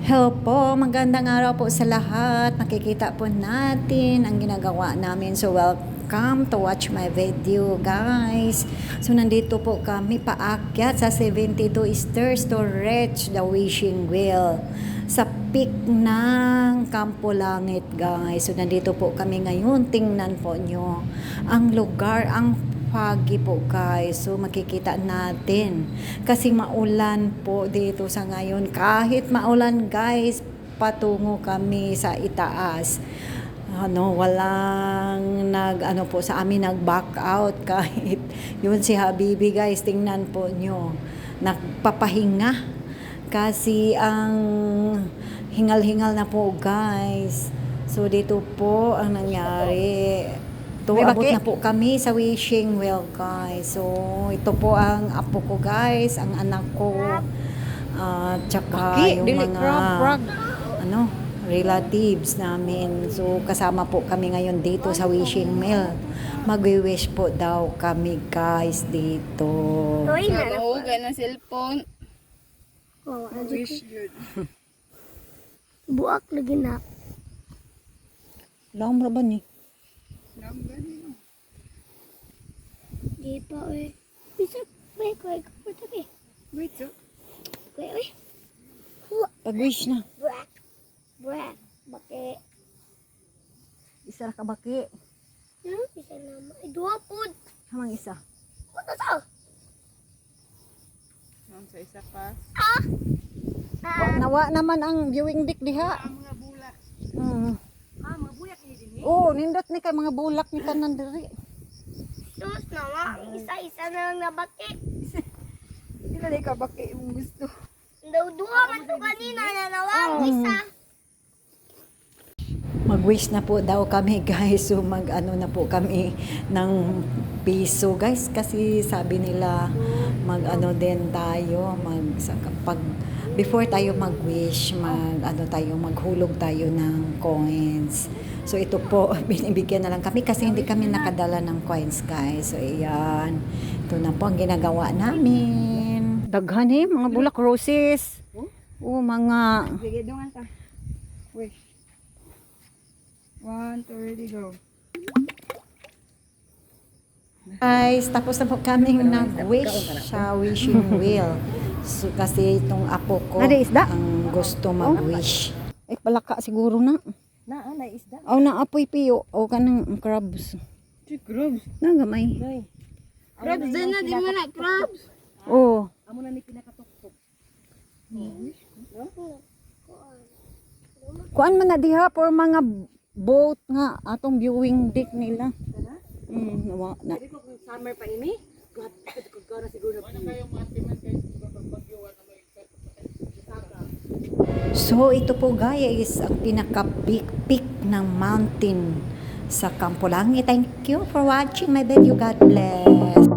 Hello po, magandang araw po sa lahat. Nakikita po natin ang ginagawa namin. So welcome to watch my video, guys. So nandito po kami paakyat sa 72 stairs to reach the wishing well sa peak ng Campo Langit, guys. So nandito po kami ngayon. Tingnan po nyo ang lugar, ang foggy po, guys. So makikita natin kasi maulan po dito sa ngayon. Kahit maulan, guys, patungo kami sa itaas. Walang po sa amin nag-back out kahit yun si Habibi, guys. Tingnan po nyo. Nagpapahinga kasi ang hingal-hingal na po, guys. So dito po ang nangyari. Abot na po kami sa wishing well, guys. So, ito po ang apo ko, guys. Ang anak ko. Tsaka yung mga relatives namin. So, kasama po kami ngayon dito sa wishing well. Mag-wish po daw kami, guys, dito. Nagahugan ng cellphone. Wish good. Buak lagi na. Lang ba ni? Di pa, oy. Bisa, may kuhay ka po tabi. Wait, so. Kuhay, oy. Pag-wish na. Buak. Buak. Baki. Isa ka baki. Bisa naman. Ay, dua po. Hamang isa. Ano sa? Ang sa isa pa. Nawa naman ang viewing deck diha. Ang mga bulak. Mga bulak ni din. nindot ni kay mga bulak ni tanan diri. Sus naman. Isa-isa na lang nabaki. Sila ka baki yung gusto. Daw dua man to kanina na nawang isa. Mag-wish na po daw kami, guys. So na po kami ng piso, guys, kasi sabi nila din tayo before tayo mag-wish, maghulog tayo ng coins. So ito po, binibigyan na lang kami kasi hindi kami nakadala ng coins, guys. So ayan, ito na po ang ginagawa namin. Daghan mga bulak roses. Mga Sige, dungan ka. Wish. 1, 2, ready, go. guys, tapos na po kami nag-wish sa wishing wheel. So, kasi itong apo ko ang gusto mag-wish. Ay, palaka siguro na. Na isda. Naapoy piyo. Kanang crabs. Crabs. Nagamay. Crabs din na, di mo na crabs. Amo na ni pinakatuktok. Kuan man na diha for mga boat nga atong viewing deck nila. Nawa na. Summer pa ini. God na siguro na. So ito po, guys, ang pinaka-peak ng mountain sa Campo Langit. Thank you for watching my video. God bless.